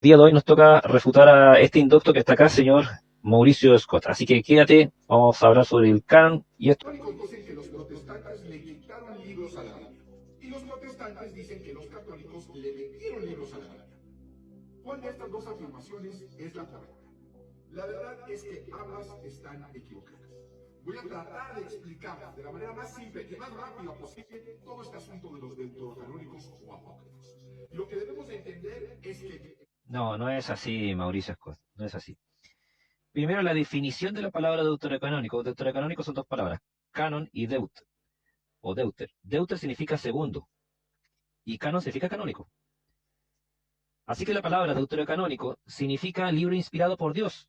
día de hoy nos toca refutar a este inducto que está acá, señor Mauricio Scott. Así que quédate, vamos a hablar sobre el canon y esto. Los católicos dicen que los protestantes le quitaron libros a la Biblia. Y los protestantes dicen que los católicos le metieron libros a la Biblia. ¿Cuál de estas dos afirmaciones es la correcta? La verdad es que ambas están equivocadas. Voy a tratar de explicar de la manera más simple y más rápida posible todo este asunto de los deuterocanónicos o apócrifos. Lo que debemos entender es que... No, no es así, Mauricio Scott, no es así. Primero, la definición de la palabra deuterocanónico. Deuterocanónico son dos palabras, canon y deuter, o deuter. Deuter significa segundo, y canon significa canónico. Así que la palabra deuterocanónico significa libro inspirado por Dios.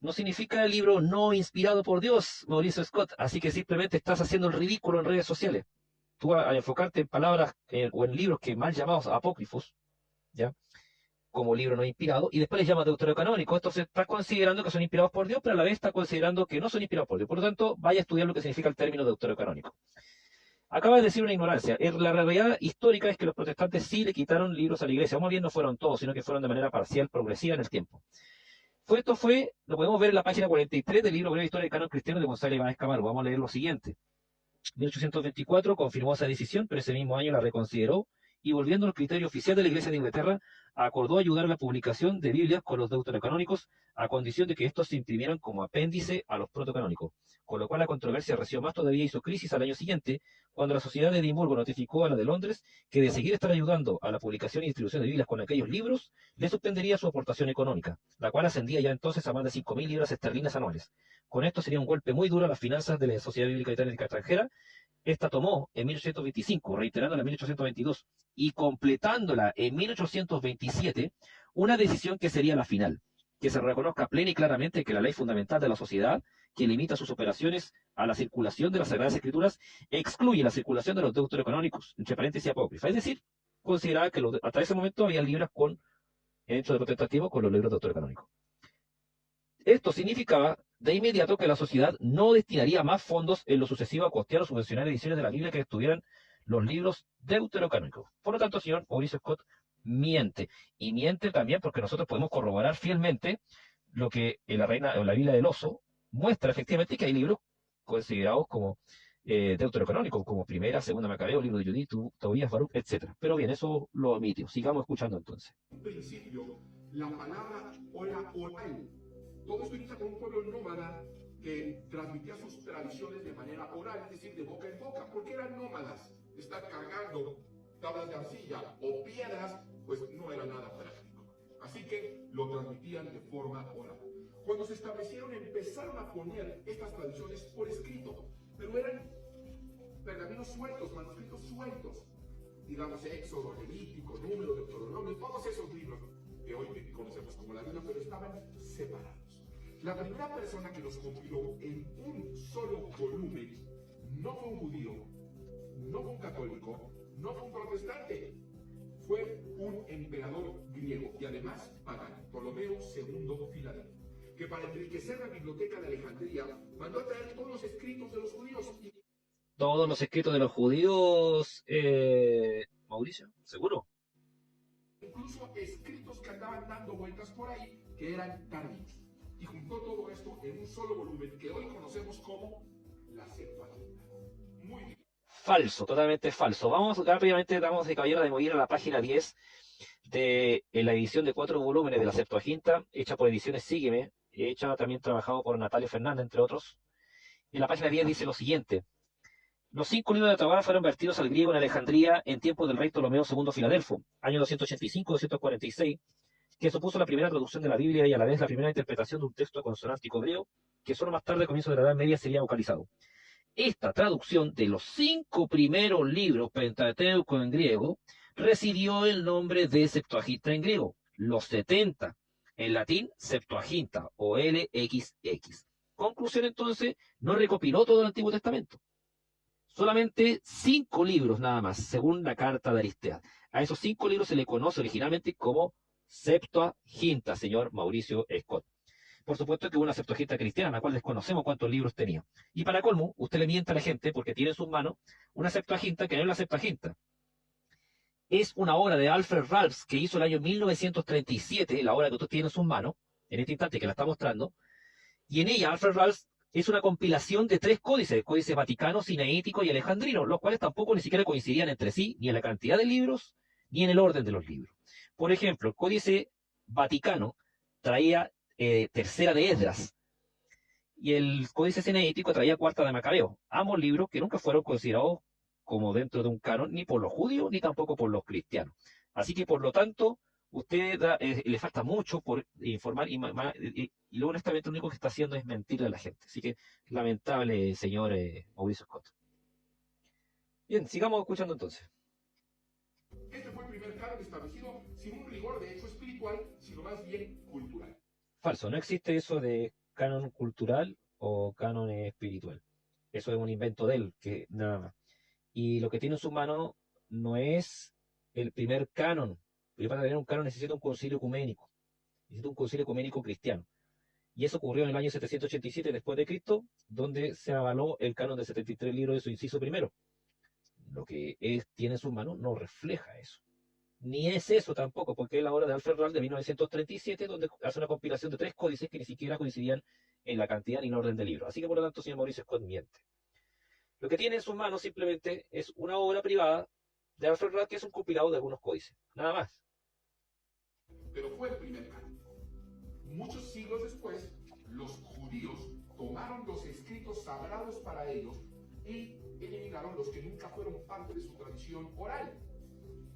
No significa libro no inspirado por Dios, Mauricio Scott. Así que simplemente estás haciendo el ridículo en redes sociales. Tú al enfocarte en palabras o en libros que mal llamados apócrifos, ¿ya? Como libro no inspirado, y después les llama deuterocanónico. Esto se está considerando que son inspirados por Dios, pero a la vez está considerando que no son inspirados por Dios. Por lo tanto, vaya a estudiar lo que significa el término deuterocanónico. Acaba de decir una ignorancia. La realidad histórica es que los protestantes sí le quitaron libros a la iglesia. Más bien no fueron todos, sino que fueron de manera parcial, progresiva en el tiempo. Esto fue, lo podemos ver en la página 43 del libro Breve Historia del Canon Cristiano de Gonzalo Ibáñez Camargo. Vamos a leer lo siguiente. 1824 confirmó esa decisión, pero ese mismo año la reconsideró y, volviendo al criterio oficial de la Iglesia de Inglaterra, acordó ayudar a la publicación de Biblias con los deuterocanónicos a condición de que estos se imprimieran como apéndice a los protocanónicos, con lo cual la controversia reció más todavía y hizo crisis al año siguiente, cuando la Sociedad de Edimburgo notificó a la de Londres que de seguir estar ayudando a la publicación y distribución de Biblias con aquellos libros, le suspendería su aportación económica, la cual ascendía ya entonces a más de 5.000 libras esterlinas anuales. Con esto sería un golpe muy duro a las finanzas de la Sociedad Bíblica Británica Extranjera. Esta tomó en 1825, reiterándola en 1822 y completándola en 1827, una decisión que sería la final, que se reconozca plena y claramente que la ley fundamental de la sociedad, que limita sus operaciones a la circulación de las Sagradas Escrituras, excluye la circulación de los deuterocanónicos, entre paréntesis apócrifa. Es decir, consideraba que hasta ese momento había libros con hecho de protestativo con los libros deuterocanónicos. Esto significaba de inmediato que la sociedad no destinaría más fondos en lo sucesivo a costear o subvencionar ediciones de la Biblia que estuvieran los libros deuterocanónicos. Por lo tanto, señor Mauricio Scott miente. Y miente también porque nosotros podemos corroborar fielmente lo que en la Reina o la Biblia del Oso muestra efectivamente que hay libros considerados como deuterocanónicos, como Primera, Segunda Macabeo, Libro de Judith, Tobías, Baruch, etc. Pero bien, eso lo omitió. Sigamos escuchando entonces. En principio, la palabra era oral. Todo esto inicia con un pueblo nómada que transmitía sus tradiciones de manera oral, es decir, de boca en boca, porque eran nómadas. Estar cargando tablas de arcilla o piedras, pues no era nada práctico. Así que lo transmitían de forma oral. Cuando se establecieron, empezaron a poner estas tradiciones por escrito, pero eran pergaminos sueltos, manuscritos sueltos. Digamos, Éxodo, Levítico, Número, Deuteronomio, todos esos libros que hoy conocemos como la Biblia, pero estaban separados. La primera persona que los compiló en un solo volumen no fue un judío, no fue un católico, no fue un protestante, fue un emperador griego y además pagano, Ptolomeo II Filadelfo, que para enriquecer la biblioteca de Alejandría mandó a traer todos los escritos de los judíos. Todos los escritos de los judíos, Mauricio, seguro. Incluso escritos que andaban dando vueltas por ahí que eran tardíos. Y juntó todo esto en un solo volumen que hoy conocemos como la Septuaginta. Muy bien. Falso, totalmente falso. Vamos rápidamente, damos de caballero de morir a la página 10 de la edición de 4 volúmenes de la Septuaginta, hecha por Ediciones Sígueme, hecha también trabajado por Natalia Fernández, entre otros. En la página 10 dice lo siguiente. Los 5 libros de la Torá fueron vertidos al griego en Alejandría en tiempos del rey Ptolomeo II Filadelfo, año 285-246, que supuso la primera traducción de la Biblia y a la vez la primera interpretación de un texto consonántico hebreo, que solo más tarde, a comienzos de la Edad Media, sería vocalizado. Esta traducción de los 5 primeros libros Pentateuco en griego recibió el nombre de Septuaginta en griego. Los 70 en latín, Septuaginta o LXX. Conclusión entonces, no recopiló todo el Antiguo Testamento. Solamente 5 libros nada más, según la carta de Aristea. A esos 5 libros se le conoce originalmente como Septuaginta, señor Mauricio Scott. Por supuesto que hubo una Septuaginta cristiana, la cual desconocemos cuántos libros tenía. Y para colmo, usted le miente a la gente porque tiene en sus manos una Septuaginta que no es la Septuaginta. es una obra de Alfred Ralphs que hizo el año 1937, la obra que usted tiene en sus manos, en este instante que la está mostrando, y en ella Alfred Ralphs es una compilación de 3 códices, códice vaticano, sinaítico y alejandrino, los cuales tampoco ni siquiera coincidían entre sí, ni en la cantidad de libros, ni en el orden de los libros. Por ejemplo, el códice vaticano traía tercera de Esdras, y el códice sinaítico traía cuarta de Macabeo, ambos libros que nunca fueron considerados como dentro de un canon, ni por los judíos, ni tampoco por los cristianos. Así que, por lo tanto, le falta mucho por informar y luego honestamente lo único que está haciendo es mentirle a la gente. Así que lamentable, señor Mauricio Scott. Bien, sigamos escuchando entonces. Este fue el primer canon establecido sin un rigor de hecho espiritual, sino más bien cultural. Falso, no existe eso de canon cultural o canon espiritual. Eso es un invento de él, que nada más. Y lo que tiene en sus manos no es el primer canon. Porque para tener un canon necesita un concilio ecuménico. Necesita un concilio ecuménico cristiano. Y eso ocurrió en el año 787 después de Cristo, donde se avaló el canon de 73 libros de su inciso primero. Lo que tiene en sus manos no refleja eso. Ni es eso tampoco, porque es la obra de Alfred Ralph de 1937, donde hace una compilación de 3 códices que ni siquiera coincidían en la cantidad ni en el orden del libro. Así que por lo tanto, señor Mauricio Scott miente. Lo que tiene en sus manos simplemente es una obra privada de Alfred Ralph, que es un compilado de algunos códices. Nada más. Pero fue el primer canon. Muchos siglos después, los judíos tomaron los escritos sagrados para ellos y eliminaron los que nunca fueron parte de su tradición oral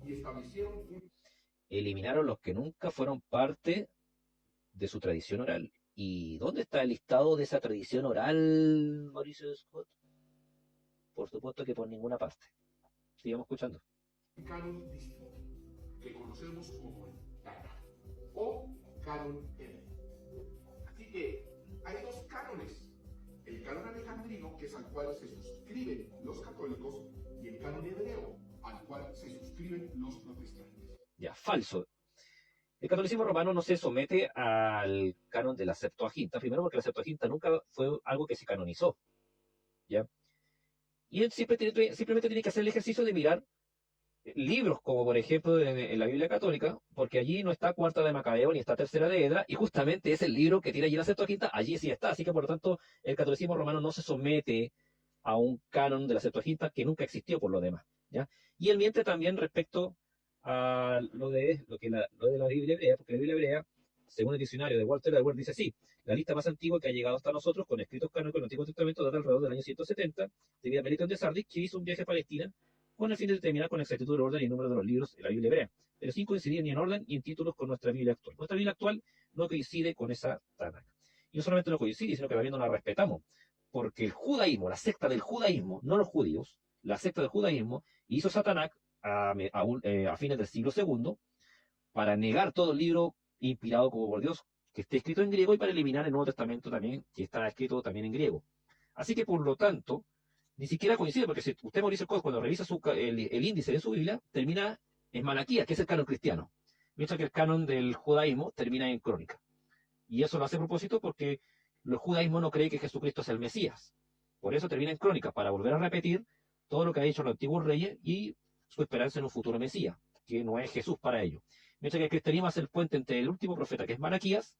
y establecieron un... Eliminaron los que nunca fueron parte de su tradición oral. ¿Y dónde está el listado de esa tradición oral, Mauricio Scott? Por supuesto que por ninguna parte. Sigamos escuchando. canon distinto, que conocemos como el Tanaj o canon hebreo. Así que hay 2 cánones: el canon alejandrino, que es al cual se suscriben los católicos, y el canon hebreo, al cual se suscriben los protestantes. Ya, falso. El catolicismo romano no se somete al canon de la Septuaginta, primero porque la Septuaginta nunca fue algo que se canonizó, ¿ya? Y él simplemente tiene que hacer el ejercicio de mirar libros como por ejemplo en la Biblia católica, porque allí no está cuarta de Macabeo ni está tercera de Edra, y justamente es el libro que tiene allí la Septuaginta, allí sí está. Así que por lo tanto el catolicismo romano no se somete a un canon de la Septuaginta que nunca existió por lo demás, ¿ya? Y él miente también respecto a lo de la Biblia hebrea, porque la Biblia hebrea, según el diccionario de Walter Edward, dice así: la lista más antigua que ha llegado hasta nosotros con escritos canónicos del Antiguo Testamento data alrededor del año 170, debido a Melitón de Sardis, que hizo un viaje a Palestina con el fin de determinar con exactitud el orden y el número de los libros de la Biblia hebrea, pero sin coincidir ni en orden ni en títulos con nuestra Biblia actual. Nuestra Biblia actual no coincide con esa Tanakh. Y no solamente no coincide, sino que también no la respetamos, porque el judaísmo, la secta del judaísmo, no los judíos, la secta del judaísmo hizo esa Tanakh a fines del siglo II para negar todo el libro inspirado como por Dios que esté escrito en griego y para eliminar el Nuevo Testamento también, que está escrito también en griego. Así que por lo tanto, ni siquiera coincide, porque si usted, Mauricio Scott, cuando revisa el índice de su Biblia, termina en Malaquías, que es el canon cristiano, mientras que el canon del judaísmo termina en Crónica. Y eso lo hace a propósito porque el judaísmo no cree que Jesucristo es el Mesías. Por eso termina en Crónica, para volver a repetir todo lo que ha dicho los antiguos reyes y su esperanza en un futuro Mesías, que no es Jesús para ellos. Mientras que el cristianismo hace el puente entre el último profeta, que es Malaquías,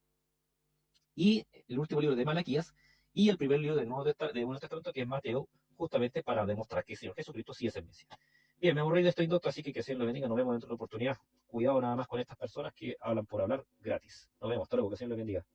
y el último libro de Malaquías, y el primer libro del Nuevo Testamento, que es Mateo, justamente para demostrar que el Señor Jesucristo sí es el Mesías. Bien, me aburrí de esto, indocto, así que el Señor lo bendiga. Nos vemos dentro de una oportunidad. Cuidado nada más con estas personas que hablan por hablar gratis. Nos vemos, hasta luego, que el Señor lo bendiga.